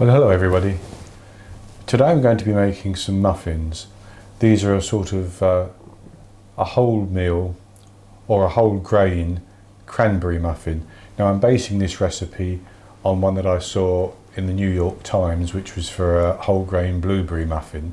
Well, hello everybody. Today I'm going to be making some muffins. These are a sort of a wholemeal or a whole grain cranberry muffin. Now I'm basing this recipe on one that I saw in the New York Times, which was for a whole grain blueberry muffin.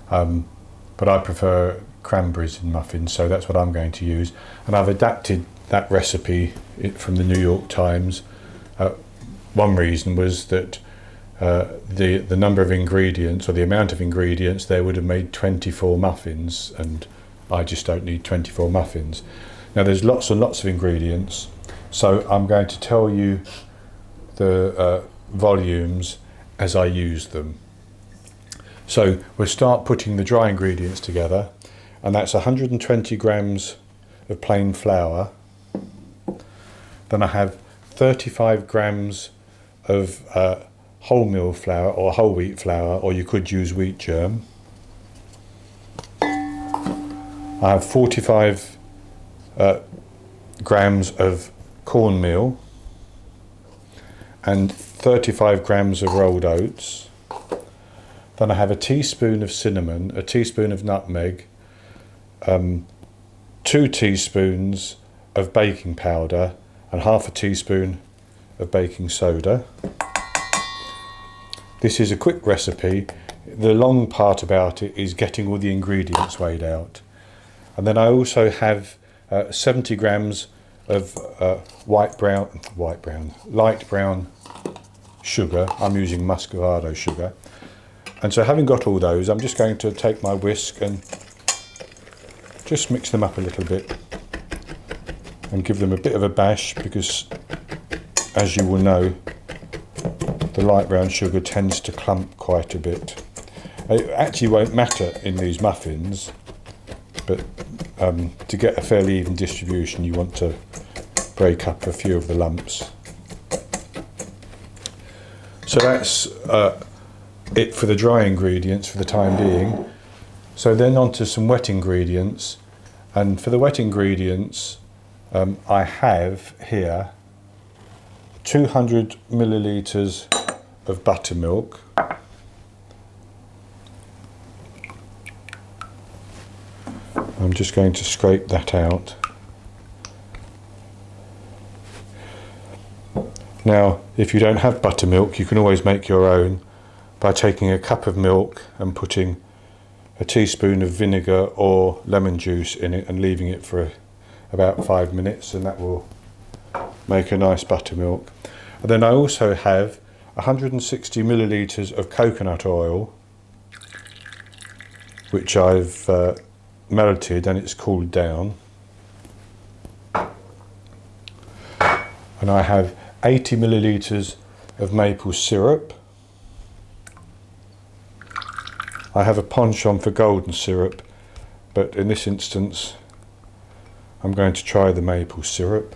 But I prefer cranberries in muffins, so that's what I'm going to use. And I've adapted that recipe from the New York Times. One reason was that the number of ingredients, or the amount of ingredients, there would have made 24 muffins, and I just don't need 24 muffins. Now there's lots and lots of ingredients, so I'm going to tell you the volumes as I use them. So we'll start putting the dry ingredients together, and that's 120 grams of plain flour. Then I have 35 grams of wholemeal flour or whole wheat flour, or you could use wheat germ. I have 45 grams of cornmeal and 35 grams of rolled oats. Then I have a teaspoon of cinnamon, a teaspoon of nutmeg, 2 teaspoons of baking powder and half a teaspoon of baking soda. This is a quick recipe. The long part about it is getting all the ingredients weighed out. And then I also have 70 grams of light brown sugar. I'm using muscovado sugar. And so having got all those, I'm just going to take my whisk and just mix them up a little bit and give them a bit of a bash, because as you will know, the light brown sugar tends to clump quite a bit. It actually won't matter in these muffins, but to get a fairly even distribution, you want to break up a few of the lumps. So that's it for the dry ingredients for the time being. So then on to some wet ingredients, and for the wet ingredients I have here 200 millilitres of buttermilk, I'm just going to scrape that out. Now if you don't have buttermilk, you can always make your own by taking a cup of milk and putting a teaspoon of vinegar or lemon juice in it and leaving it for about 5 minutes, and that will make a nice buttermilk. And then I also have 160 millilitres of coconut oil, which I've melted and it's cooled down. And I have 80 millilitres of maple syrup. I have a penchant for golden syrup, but in this instance I'm going to try the maple syrup.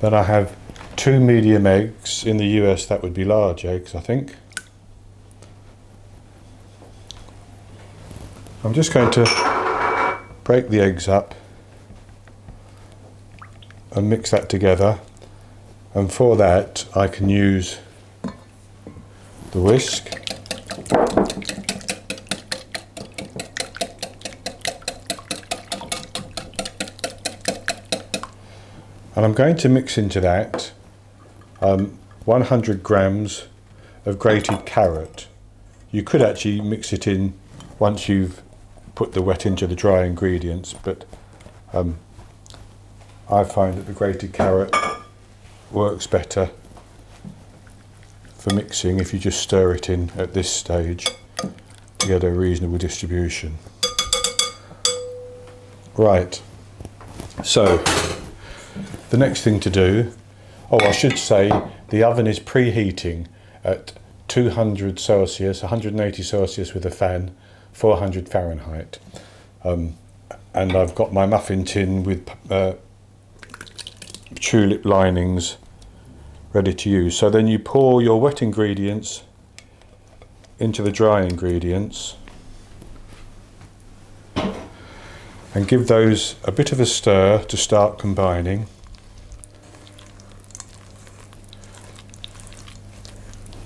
Then I have 2 medium eggs. In the US that would be large eggs, I think. I'm just going to break the eggs up and mix that together, and for that I can use the whisk. And I'm going to mix into that 100 grams of grated carrot. You could actually mix it in once you've put the wet into the dry ingredients, but I find that the grated carrot works better for mixing if you just stir it in at this stage to get a reasonable distribution. Right, so the next thing to do, I should say the oven is preheating at 200 Celsius, 180 Celsius with a fan, 400 Fahrenheit. And I've got my muffin tin with tulip linings ready to use. So then you pour your wet ingredients into the dry ingredients and give those a bit of a stir to start combining.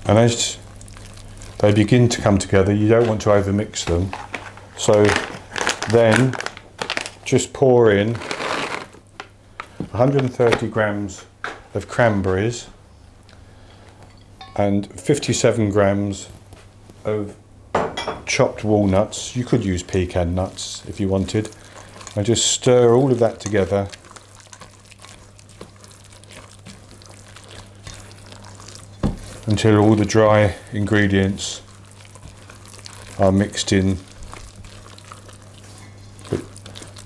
And as they begin to come together, you don't want to overmix them. So then just pour in 130 grams of cranberries and 57 grams of chopped walnuts. You could use pecan nuts if you wanted. And just stir all of that together until all the dry ingredients are mixed in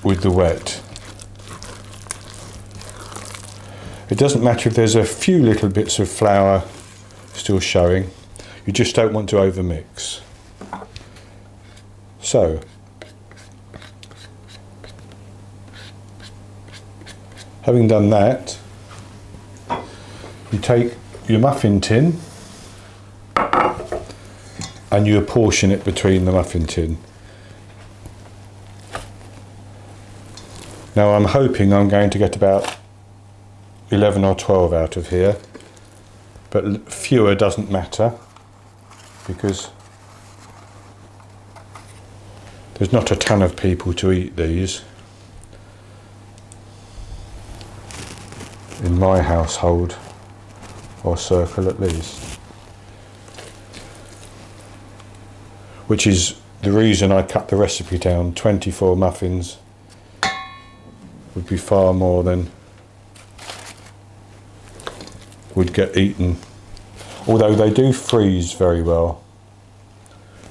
with the wet. It doesn't matter if there's a few little bits of flour still showing, you just don't want to overmix. So, having done that, you take your muffin tin and you apportion it between the muffin tin. Now I'm hoping I'm going to get about 11 or 12 out of here, but fewer doesn't matter because there's not a ton of people to eat these in my household, or circle at least, which is the reason I cut the recipe down. 24 muffins would be far more than would get eaten, although they do freeze very well,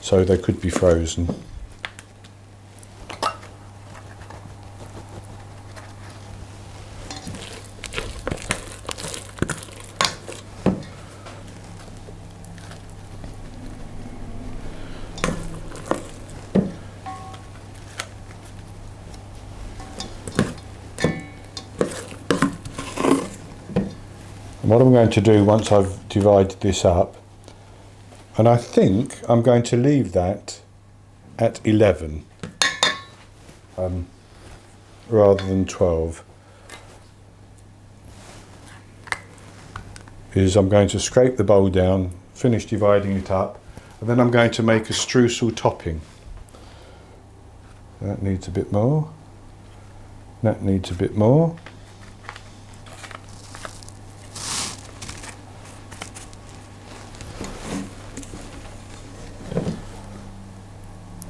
so they could be frozen. What I'm going to do once I've divided this up, and I think I'm going to leave that at 11 rather than 12, is I'm going to scrape the bowl down, finish dividing it up, and then I'm going to make a streusel topping. That needs a bit more, that needs a bit more.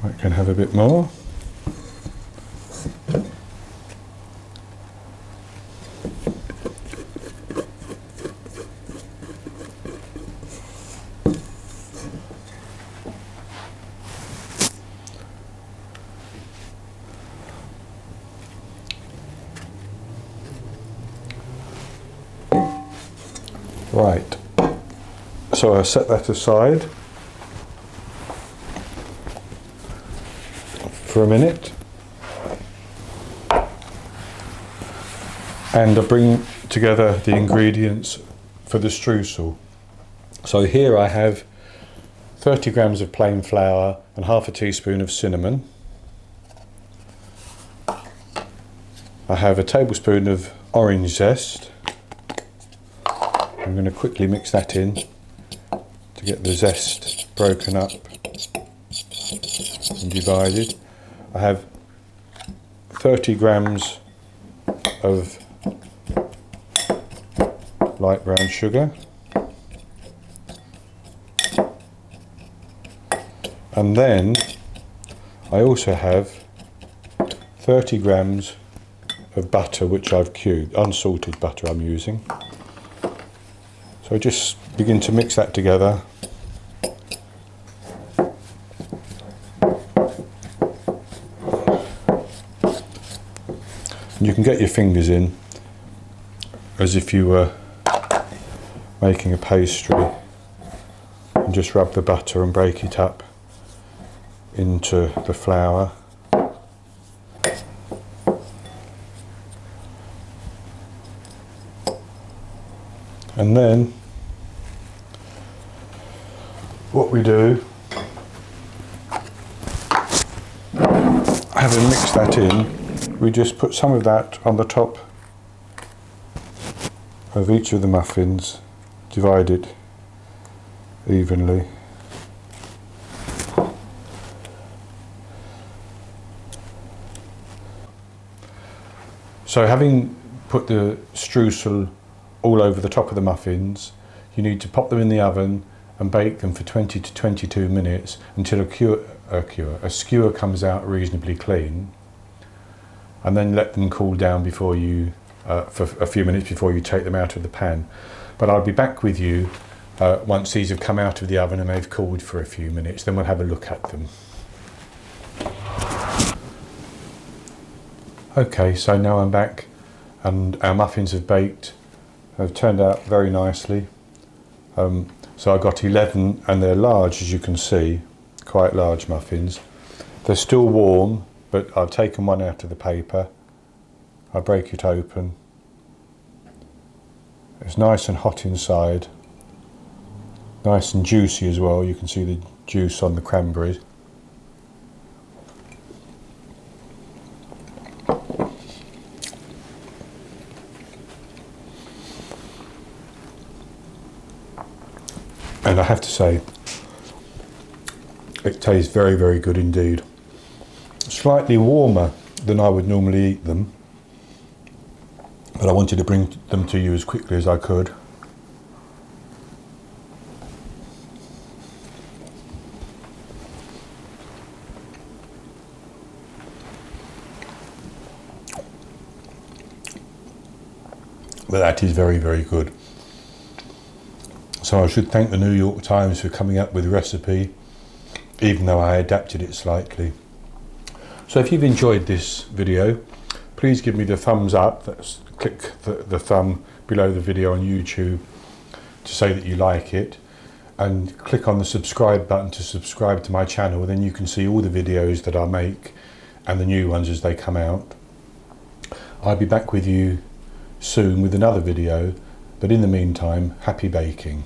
That can have a bit more. Right, so I set that aside for a minute, and I bring together the ingredients for the streusel. So here I have 30 grams of plain flour and half a teaspoon of cinnamon. I have a tablespoon of orange zest. I'm going to quickly mix that in to get the zest broken up and divided. I have 30 grams of light brown sugar, and then I also have 30 grams of butter which I've cubed, unsalted butter I'm using. So just begin to mix that together. You can get your fingers in as if you were making a pastry, and just rub the butter and break it up into the flour. And then what we do, having mixed that in, we just put some of that on the top of each of the muffins, divided evenly. So having put the streusel all over the top of the muffins, you need to pop them in the oven and bake them for 20 to 22 minutes until a skewer comes out reasonably clean, and then let them cool down before you, for a few minutes before you take them out of the pan. But I'll be back with you once these have come out of the oven and they've cooled for a few minutes, then we'll have a look at them. Okay, so now I'm back and our muffins have baked. They've turned out very nicely. So I got 11 and they're large, as you can see, quite large muffins. They're still warm, but I've taken one out of the paper. I break it open. It's nice and hot inside. Nice and juicy as well. You can see the juice on the cranberries. And I have to say, it tastes very, very good indeed. Slightly warmer than I would normally eat them, but I wanted to bring them to you as quickly as I could. But that is very, very good. So I should thank the New York Times for coming up with the recipe, even though I adapted it slightly. So if you've enjoyed this video, please give me the thumbs up. Click the thumb below the video on YouTube to say that you like it, and click on the subscribe button to subscribe to my channel. Then you can see all the videos that I make and the new ones as they come out. I'll be back with you soon with another video, but in the meantime, happy baking.